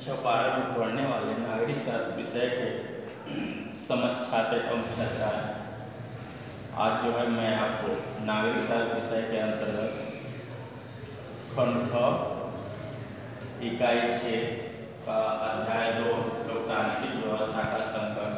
कक्षा 12 में पढ़ने वाले नागरिक शास्त्र विषय के समस्त छात्र एवं छात्राएं, आज जो है मैं आपको नागरिक शास्त्र विषय के अंतर्गत खंड ख इकाई 6 का अध्याय 2 लोकतांत्रिक व्यवस्था का संकट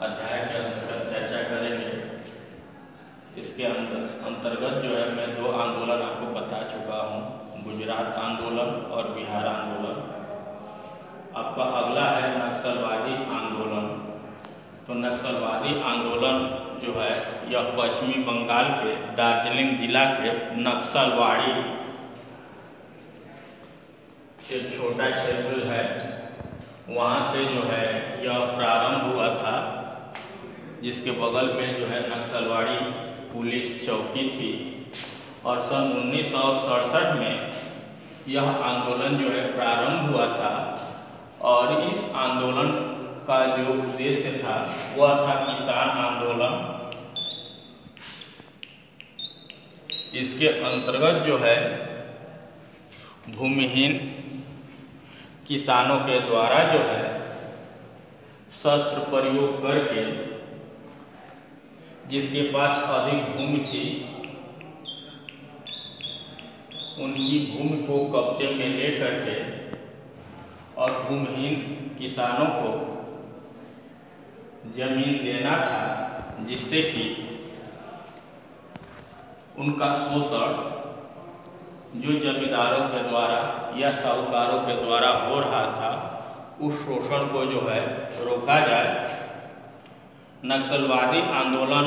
अध्याय के अंतर्गत चर्चा करेंगे। इसके अंतर्गत जो है मैं 2 आंदोलन आपको बता चुका हूँ, गुजरात आंदोलन और बिहार आंदोलन। आपका अगला है नक्सलवादी आंदोलन। तो नक्सलवादी आंदोलन जो है यह पश्चिमी बंगाल के दार्जिलिंग जिला के नक्सलवाड़ी एक छोटा क्षेत्र है, वहाँ से जो है यह प्रारंभ हुआ था, जिसके बगल में जो है नक्सलवाड़ी पुलिस चौकी थी। और सन 1967 में यह आंदोलन जो है प्रारंभ हुआ था और इस आंदोलन का जो उद्देश्य था वह था किसान आंदोलन। इसके अंतर्गत जो है भूमिहीन किसानों के द्वारा जो है शस्त्र प्रयोग करके जिसके पास अधिक भूमि थी उनकी भूमि को कब्जे में ले करके और भूमिहीन किसानों को जमीन देना था, जिससे कि उनका शोषण जो जमींदारों के द्वारा या साहूकारों के द्वारा हो रहा था उस शोषण को जो है रोका जाए। नक्सलवादी आंदोलन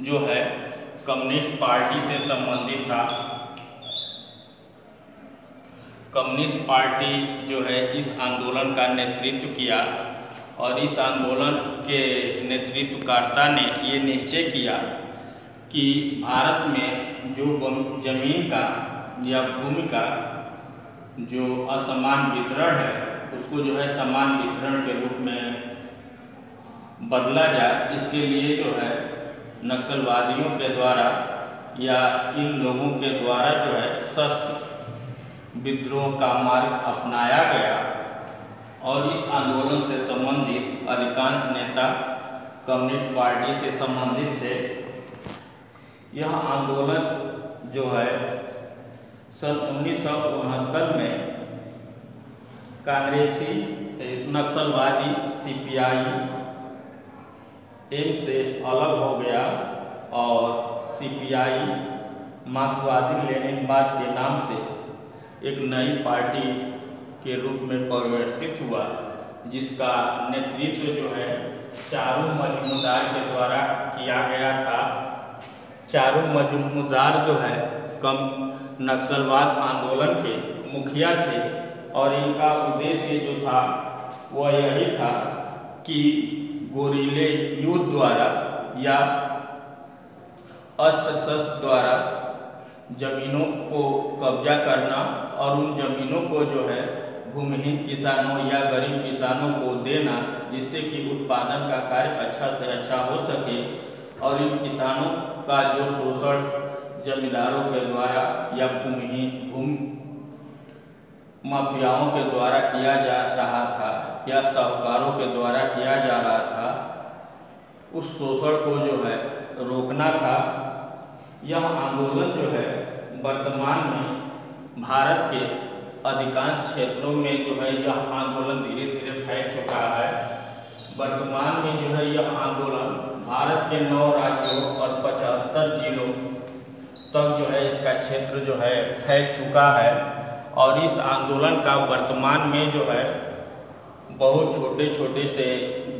जो है कम्युनिस्ट पार्टी से संबंधित था। कम्युनिस्ट पार्टी जो है इस आंदोलन का नेतृत्व किया और इस आंदोलन के नेतृत्वकर्ता ने ये निश्चय किया कि भारत में जो जमीन का या भूमि का जो असमान वितरण है उसको जो है समान वितरण के रूप में बदला जाए। इसके लिए जो है नक्सलवादियों के द्वारा या इन लोगों के द्वारा जो है शस्त्र विद्रोह का मार्ग अपनाया गया और इस आंदोलन से संबंधित अधिकांश नेता कम्युनिस्ट पार्टी से संबंधित थे। यह आंदोलन जो है सन 1969 में कांग्रेसी नक्सलवादी सीपीआई एम से अलग हो गया और सीपीआई मार्क्सवादी लेनिनवाद के नाम से एक नई पार्टी के रूप में परिवर्तित हुआ, जिसका नेतृत्व जो है चारू मजूमदार के द्वारा किया गया था। चारू मजूमदार जो है नक्सलवाद आंदोलन के मुखिया थे और इनका उद्देश्य जो था वह यही था कि गोरीले युद्ध द्वारा या अस्त्र शस्त्र द्वारा जमीनों को कब्जा करना और उन जमीनों को जो है भूमिहीन किसानों या गरीब किसानों को देना, जिससे कि उत्पादन का कार्य अच्छा से अच्छा हो सके और इन किसानों का जो शोषण जमींदारों के द्वारा या भूमि माफियाओं के द्वारा किया जा रहा था या साहूकारों के द्वारा किया जा रहा था, उस शोषण को जो है रोकना था। यह आंदोलन जो है वर्तमान में भारत के अधिकांश क्षेत्रों में जो है यह आंदोलन धीरे धीरे फैल चुका है। वर्तमान में जो है यह आंदोलन भारत के 9 राज्यों और 75 जिलों तक जो है इसका क्षेत्र जो है फैल चुका है और इस आंदोलन का वर्तमान में जो है बहुत छोटे छोटे से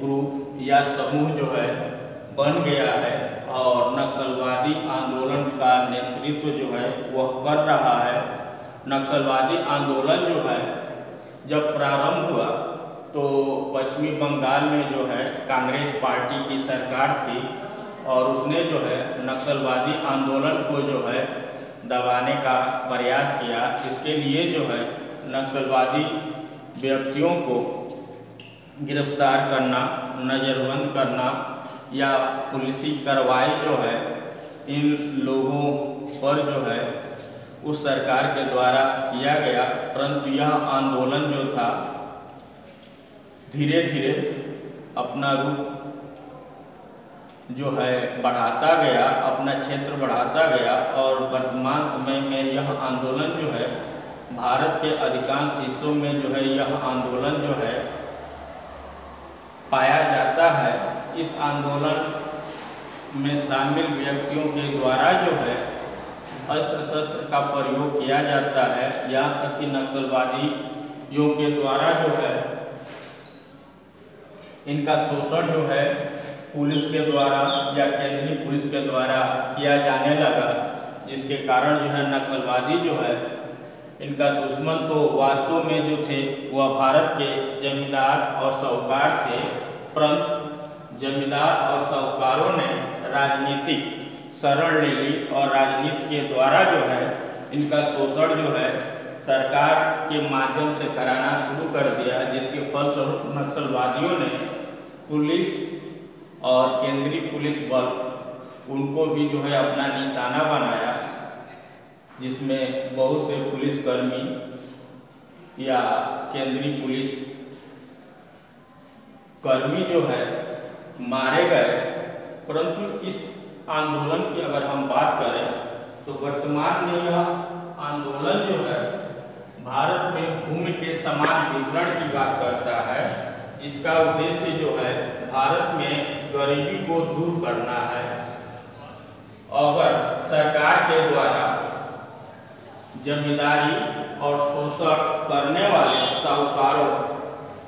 ग्रुप या समूह जो है बन गया है और नक्सलवादी आंदोलन का नेतृत्व जो है वह कर रहा है। नक्सलवादी आंदोलन जो है जब प्रारंभ हुआ तो पश्चिमी बंगाल में जो है कांग्रेस पार्टी की सरकार थी और उसने जो है नक्सलवादी आंदोलन को जो है दबाने का प्रयास किया। इसके लिए जो है नक्सलवादी व्यक्तियों को गिरफ्तार करना, नज़रबंद करना या पुलिसी कार्रवाई जो है इन लोगों पर जो है उस सरकार के द्वारा किया गया। परंतु यह आंदोलन जो था धीरे धीरे अपना रूप जो है बढ़ाता गया, अपना क्षेत्र बढ़ाता गया और वर्तमान समय में यह आंदोलन जो है भारत के अधिकांश हिस्सों में जो है यह आंदोलन जो है पाया जाता है। इस आंदोलन में शामिल व्यक्तियों के द्वारा जो है अस्त्र शस्त्र का प्रयोग किया जाता है, यहाँ तक कि नक्सलवादियों के द्वारा जो है इनका शोषण जो है पुलिस के द्वारा या केंद्रीय पुलिस के द्वारा किया जाने लगा, जिसके कारण जो है नक्सलवादी जो है इनका दुश्मन तो वास्तव में जो थे वह भारत के जमींदार और साहूकार थे, परंतु जमींदार और साहूकारों ने राजनीतिक शरण ले ली और राजनीति के द्वारा जो है इनका शोषण जो है सरकार के माध्यम से कराना शुरू कर दिया, जिसके फलस्वरूप नक्सलवादियों ने पुलिस और केंद्रीय पुलिस बल उनको भी जो है अपना निशाना बनाया, जिसमें बहुत से पुलिसकर्मी या केंद्रीय पुलिस कर्मी जो है मारे गए। परंतु इस आंदोलन की अगर हम बात करें तो वर्तमान में यह आंदोलन जो है भारत में भूमि के समान वितरण की बात करता है। इसका उद्देश्य जो है भारत में गरीबी को दूर करना है। अगर सरकार के द्वारा जमींदारी और शोषण करने वाले साहूकारों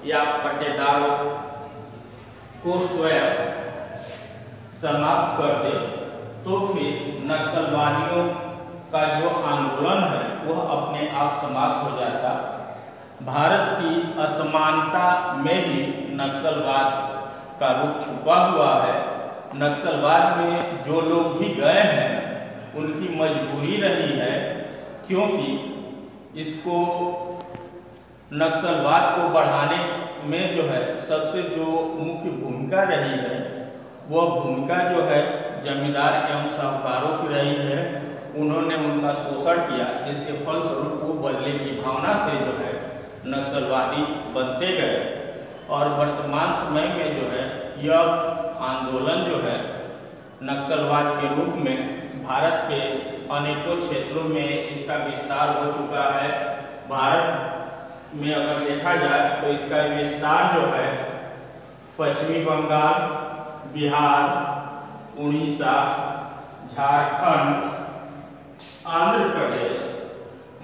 या पट्टेदारों को स्वयं समाप्त कर दे तो फिर नक्सलवादियों का जो आंदोलन है वह अपने आप समाप्त हो जाता। भारत की असमानता में ही नक्सलवाद का रूप छुपा हुआ है। नक्सलवाद में जो लोग भी गए हैं उनकी मजबूरी रही है, क्योंकि इसको नक्सलवाद को बढ़ाने में जो है सबसे जो मुख्य भूमिका रही है वह भूमिका जो है जमींदार एवं साहूकारों की रही है। उन्होंने उनका शोषण किया, जिसके फलस्वरूप वो बदले की भावना से जो है नक्सलवादी बनते गए और वर्तमान समय में जो है यह आंदोलन जो है नक्सलवाद के रूप में भारत के अनेकों क्षेत्रों में इसका विस्तार हो चुका है। भारत में अगर देखा जाए तो इसका विस्तार जो है पश्चिमी बंगाल, बिहार, उड़ीसा, झारखंड, आंध्र प्रदेश,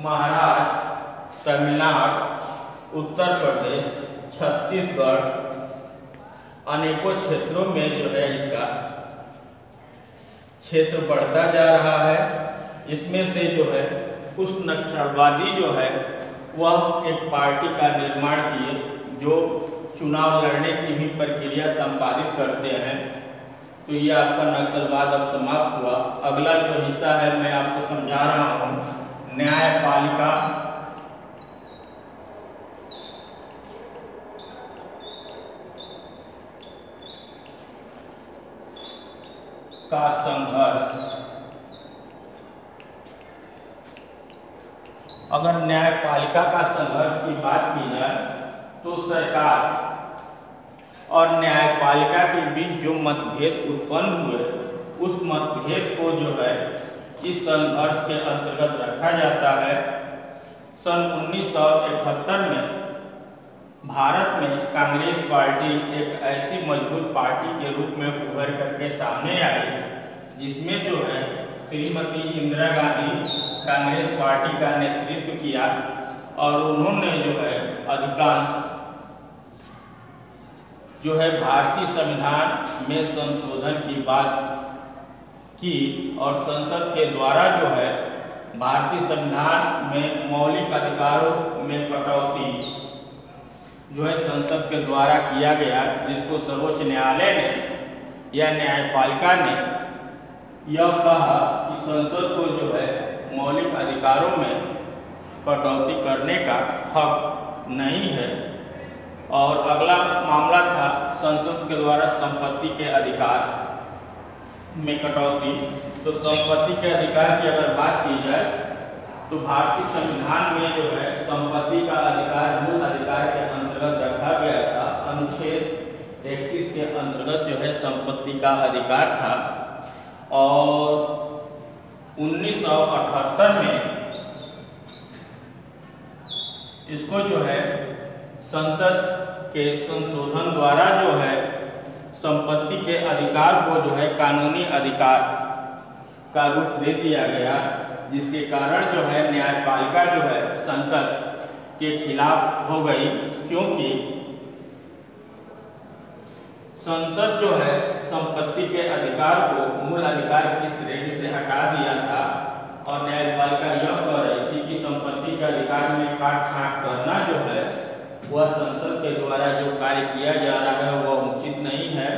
महाराष्ट्र, तमिलनाडु, उत्तर प्रदेश, छत्तीसगढ़ अनेकों क्षेत्रों में जो है इसका क्षेत्र बढ़ता जा रहा है। इसमें से जो है कुछ नक्सलवादी जो है वह एक पार्टी का निर्माण किए जो चुनाव लड़ने की भी प्रक्रिया संपादित करते हैं। तो ये आपका नक्सलवाद अब समाप्त हुआ। अगला जो हिस्सा है मैं आपको समझा रहा हूँ, न्यायपालिका का संघर्ष। अगर न्यायपालिका का संघर्ष की बात की जाए तो सरकार और न्यायपालिका के बीच जो मतभेद उत्पन्न हुए उस मतभेद को जो है इस संघर्ष के अंतर्गत रखा जाता है। सन 1971 में भारत में कांग्रेस पार्टी एक ऐसी मजबूत पार्टी के रूप में उभर करके सामने आई, जिसमें जो है श्रीमती इंदिरा गांधी कांग्रेस पार्टी का नेतृत्व किया और उन्होंने जो है अधिकांश जो है भारतीय संविधान में संशोधन की बात की और संसद के द्वारा जो है भारतीय संविधान में मौलिक अधिकारों में कटौती जो है संसद के द्वारा किया गया, जिसको सर्वोच्च न्यायालय ने या न्यायपालिका ने यह कहा कि संसद को जो है मौलिक अधिकारों में कटौती करने का हक नहीं है। और अगला मामला था संसद के द्वारा संपत्ति के अधिकार में कटौती। तो संपत्ति के अधिकार की अगर बात की जाए तो भारतीय संविधान में जो है संपत्ति का अधिकार मूल अधिकार के अंतर्गत रखा गया था। अनुच्छेद 31 के अंतर्गत जो है संपत्ति का अधिकार था। और 1978 में इसको जो है संसद के संशोधन द्वारा जो है संपत्ति के अधिकार को जो है कानूनी अधिकार का रूप दे दिया गया, जिसके कारण जो है न्यायपालिका जो है संसद के खिलाफ हो गई, क्योंकि संसद जो है संपत्ति के अधिकार को मूल अधिकार की श्रेणी से हटा दिया था और न्यायपालिका यह कह रही थी कि संपत्ति के अधिकार में काट छांट करना जो है वह संसद के द्वारा जो कार्य किया जा रहा है वह उचित नहीं है।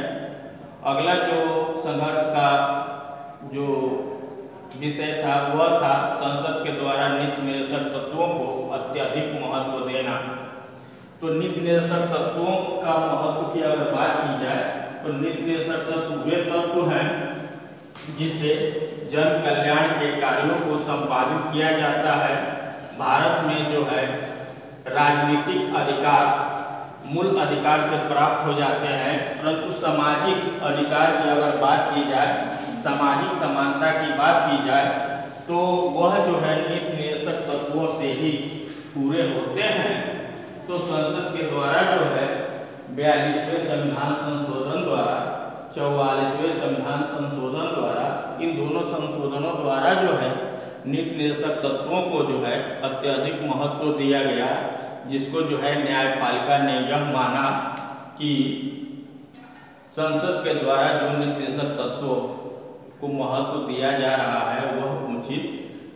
अगला जो संघर्ष का जो विषय था वह था संसद के द्वारा नीति निर्देशक तत्वों को अत्यधिक महत्व देना। तो नीति निर्देशक तत्वों का महत्व की अगर बात की जाए तो नीति निर्देशक तत्व वे तत्व हैं जिससे जन कल्याण के कार्यों को संपादित किया जाता है। भारत में जो है राजनीतिक अधिकार मूल अधिकार से प्राप्त हो जाते हैं, परंतु सामाजिक अधिकार की अगर बात की जाए, सामाजिक समानता की बात की जाए तो वह जो है नीति निर्देशक तत्वों से ही पूरे होते हैं। तो संसद के द्वारा जो है 42वें संविधान संशोधन द्वारा 44वें संविधान संशोधन द्वारा इन दोनों संशोधनों द्वारा जो है नीति निर्देशक तत्वों को जो है अत्यधिक महत्व दिया गया, जिसको जो है न्यायपालिका ने यह माना कि संसद के द्वारा जो नीति निर्देशक तत्वों को महत्व दिया जा रहा है वह उचित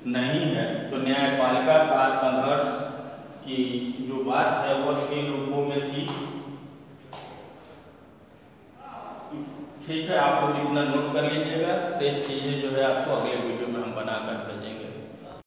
नहीं है। तो न्यायपालिका का संघर्ष की जो बात है वह 3 रूपों में थी। ठीक है, आप लोग इतना नोट कर लीजिएगा, शेष चीजें जो है आपको अगले